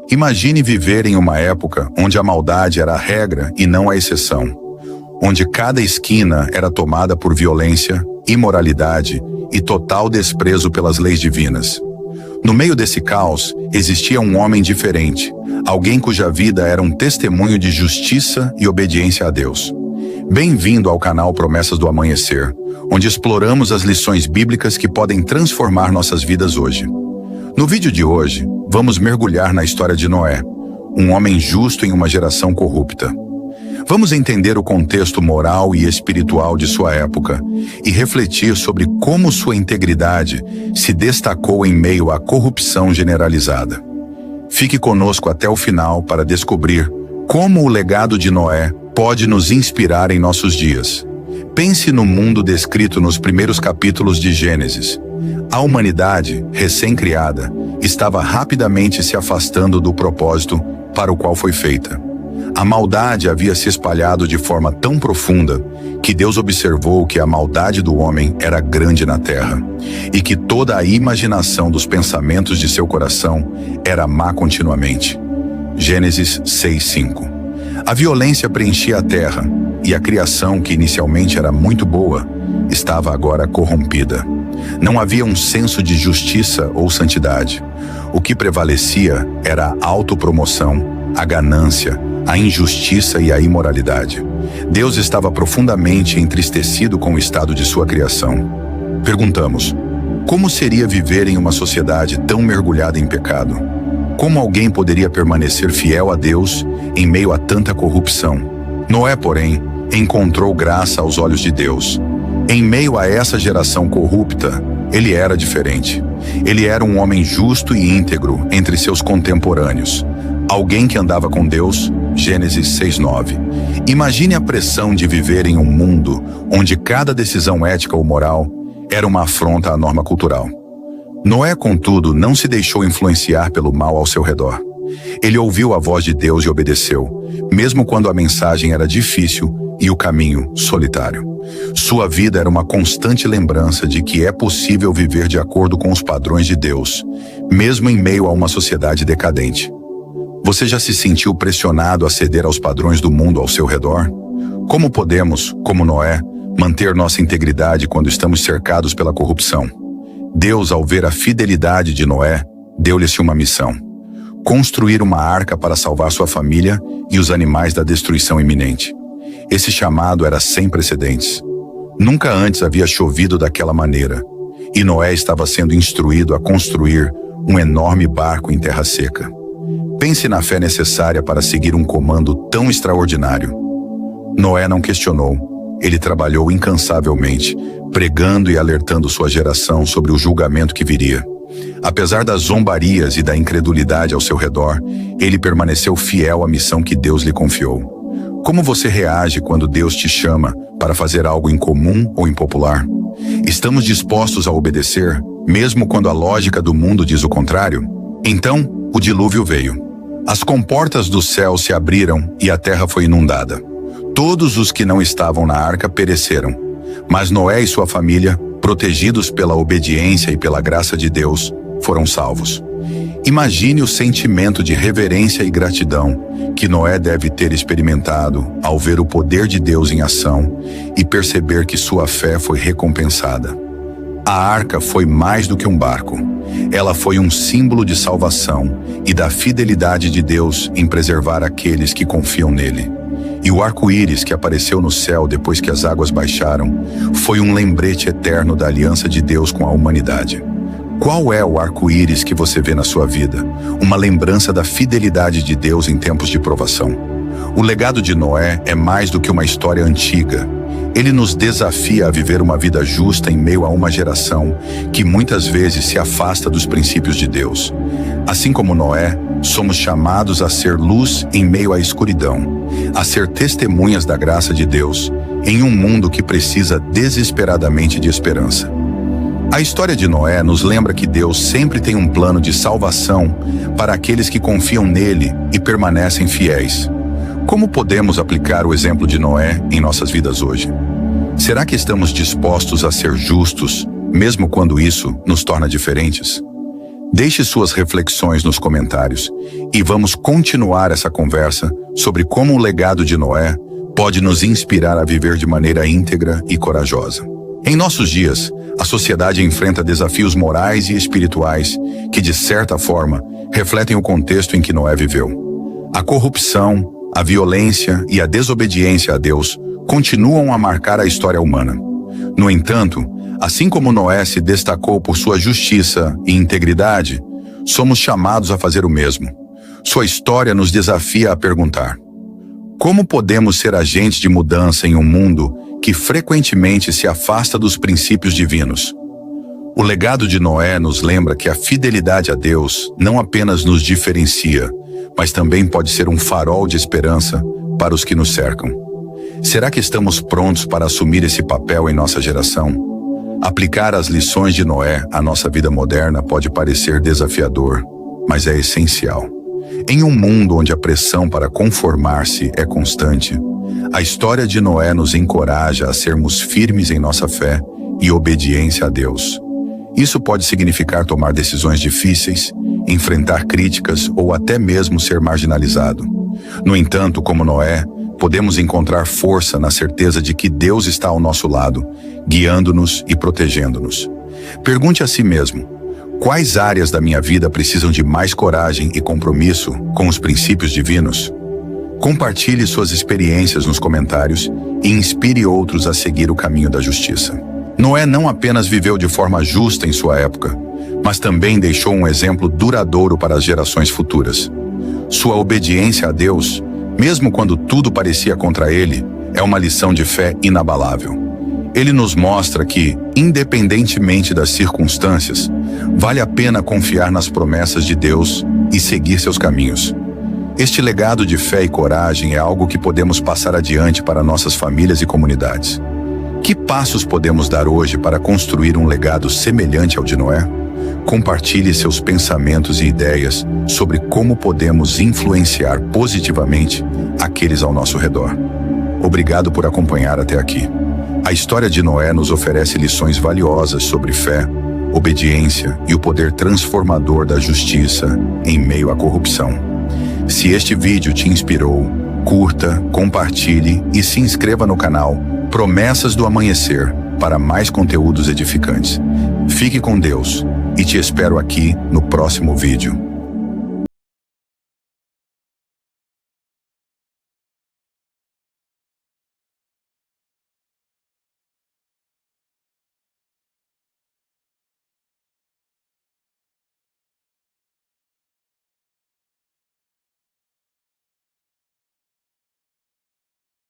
Imagine viver em uma época onde a maldade era a regra e não a exceção, onde cada esquina era tomada por violência, imoralidade e total desprezo pelas leis divinas. No meio desse caos, existia um homem diferente, alguém cuja vida era um testemunho de justiça e obediência a Deus. Bem-vindo ao canal Promessas do Amanhecer, onde exploramos as lições bíblicas que podem transformar nossas vidas hoje. No vídeo de hoje, vamos mergulhar na história de Noé, um homem justo em uma geração corrupta. Vamos entender o contexto moral e espiritual de sua época e refletir sobre como sua integridade se destacou em meio à corrupção generalizada. Fique conosco até o final para descobrir como o legado de Noé pode nos inspirar em nossos dias. Pense no mundo descrito nos primeiros capítulos de Gênesis. A humanidade, recém-criada, estava rapidamente se afastando do propósito para o qual foi feita. A maldade havia se espalhado de forma tão profunda que Deus observou que a maldade do homem era grande na terra e que toda a imaginação dos pensamentos de seu coração era má continuamente. Gênesis 6:5. A violência preenchia a terra e a criação, que inicialmente era muito boa, estava agora corrompida. Não havia um senso de justiça ou santidade. O que prevalecia era a autopromoção, a ganância, a injustiça e a imoralidade. Deus estava profundamente entristecido com o estado de sua criação. Perguntamos: como seria viver em uma sociedade tão mergulhada em pecado? Como alguém poderia permanecer fiel a Deus em meio a tanta corrupção? Noé, porém, encontrou graça aos olhos de Deus. Em meio a essa geração corrupta, ele era diferente. Ele era um homem justo e íntegro entre seus contemporâneos. Alguém que andava com Deus. Gênesis 6:9. Imagine a pressão de viver em um mundo onde cada decisão ética ou moral era uma afronta à norma cultural. Noé, contudo, não se deixou influenciar pelo mal ao seu redor. Ele ouviu a voz de Deus e obedeceu, mesmo quando a mensagem era difícil e o caminho solitário. Sua vida era uma constante lembrança de que é possível viver de acordo com os padrões de Deus, mesmo em meio a uma sociedade decadente. Você já se sentiu pressionado a ceder aos padrões do mundo ao seu redor? Como podemos, como Noé, manter nossa integridade quando estamos cercados pela corrupção? Deus, ao ver a fidelidade de Noé, deu-lhe uma missão: construir uma arca para salvar sua família e os animais da destruição iminente. Esse chamado era sem precedentes. Nunca antes havia chovido daquela maneira, e Noé estava sendo instruído a construir um enorme barco em terra seca. Pense na fé necessária para seguir um comando tão extraordinário. Noé não questionou. Ele trabalhou incansavelmente, pregando e alertando sua geração sobre o julgamento que viria. Apesar das zombarias e da incredulidade ao seu redor, ele permaneceu fiel à missão que Deus lhe confiou. Como você reage quando Deus te chama para fazer algo incomum ou impopular? Estamos dispostos a obedecer, mesmo quando a lógica do mundo diz o contrário? Então, o dilúvio veio. As comportas do céu se abriram e a terra foi inundada. Todos os que não estavam na arca pereceram, mas Noé e sua família, protegidos pela obediência e pela graça de Deus, foram salvos. Imagine o sentimento de reverência e gratidão que Noé deve ter experimentado ao ver o poder de Deus em ação e perceber que sua fé foi recompensada. A arca foi mais do que um barco. Ela foi um símbolo de salvação e da fidelidade de Deus em preservar aqueles que confiam nele. E o arco-íris que apareceu no céu depois que as águas baixaram foi um lembrete eterno da aliança de Deus com a humanidade. Qual é o arco-íris que você vê na sua vida? Uma lembrança da fidelidade de Deus em tempos de provação. O legado de Noé é mais do que uma história antiga. Ele nos desafia a viver uma vida justa em meio a uma geração que muitas vezes se afasta dos princípios de Deus. Assim como Noé, somos chamados a ser luz em meio à escuridão, a ser testemunhas da graça de Deus em um mundo que precisa desesperadamente de esperança. A história de Noé nos lembra que Deus sempre tem um plano de salvação para aqueles que confiam nele e permanecem fiéis. Como podemos aplicar o exemplo de Noé em nossas vidas hoje? Será que estamos dispostos a ser justos, mesmo quando isso nos torna diferentes? Deixe suas reflexões nos comentários e vamos continuar essa conversa sobre como o legado de Noé pode nos inspirar a viver de maneira íntegra e corajosa. Em nossos dias, a sociedade enfrenta desafios morais e espirituais que, de certa forma, refletem o contexto em que Noé viveu. A corrupção, a violência e a desobediência a Deus continuam a marcar a história humana. No entanto, assim como Noé se destacou por sua justiça e integridade, somos chamados a fazer o mesmo. Sua história nos desafia a perguntar: como podemos ser agentes de mudança em um mundo que frequentemente se afasta dos princípios divinos? O legado de Noé nos lembra que a fidelidade a Deus não apenas nos diferencia, mas também pode ser um farol de esperança para os que nos cercam. Será que estamos prontos para assumir esse papel em nossa geração? Aplicar as lições de Noé à nossa vida moderna pode parecer desafiador, mas é essencial. Em um mundo onde a pressão para conformar-se é constante, a história de Noé nos encoraja a sermos firmes em nossa fé e obediência a Deus. Isso pode significar tomar decisões difíceis, enfrentar críticas ou até mesmo ser marginalizado. No entanto, como Noé, podemos encontrar força na certeza de que Deus está ao nosso lado, guiando-nos e protegendo-nos. Pergunte a si mesmo: quais áreas da minha vida precisam de mais coragem e compromisso com os princípios divinos? Compartilhe suas experiências nos comentários e inspire outros a seguir o caminho da justiça. Noé não apenas viveu de forma justa em sua época, mas também deixou um exemplo duradouro para as gerações futuras. Sua obediência a Deus, mesmo quando tudo parecia contra ele, é uma lição de fé inabalável. Ele nos mostra que, independentemente das circunstâncias, vale a pena confiar nas promessas de Deus e seguir seus caminhos. Este legado de fé e coragem é algo que podemos passar adiante para nossas famílias e comunidades. Que passos podemos dar hoje para construir um legado semelhante ao de Noé? Compartilhe seus pensamentos e ideias sobre como podemos influenciar positivamente aqueles ao nosso redor. Obrigado por acompanhar até aqui. A história de Noé nos oferece lições valiosas sobre fé, obediência e o poder transformador da justiça em meio à corrupção. Se este vídeo te inspirou, curta, compartilhe e se inscreva no canal Promessas do Amanhecer para mais conteúdos edificantes. Fique com Deus e te espero aqui no próximo vídeo.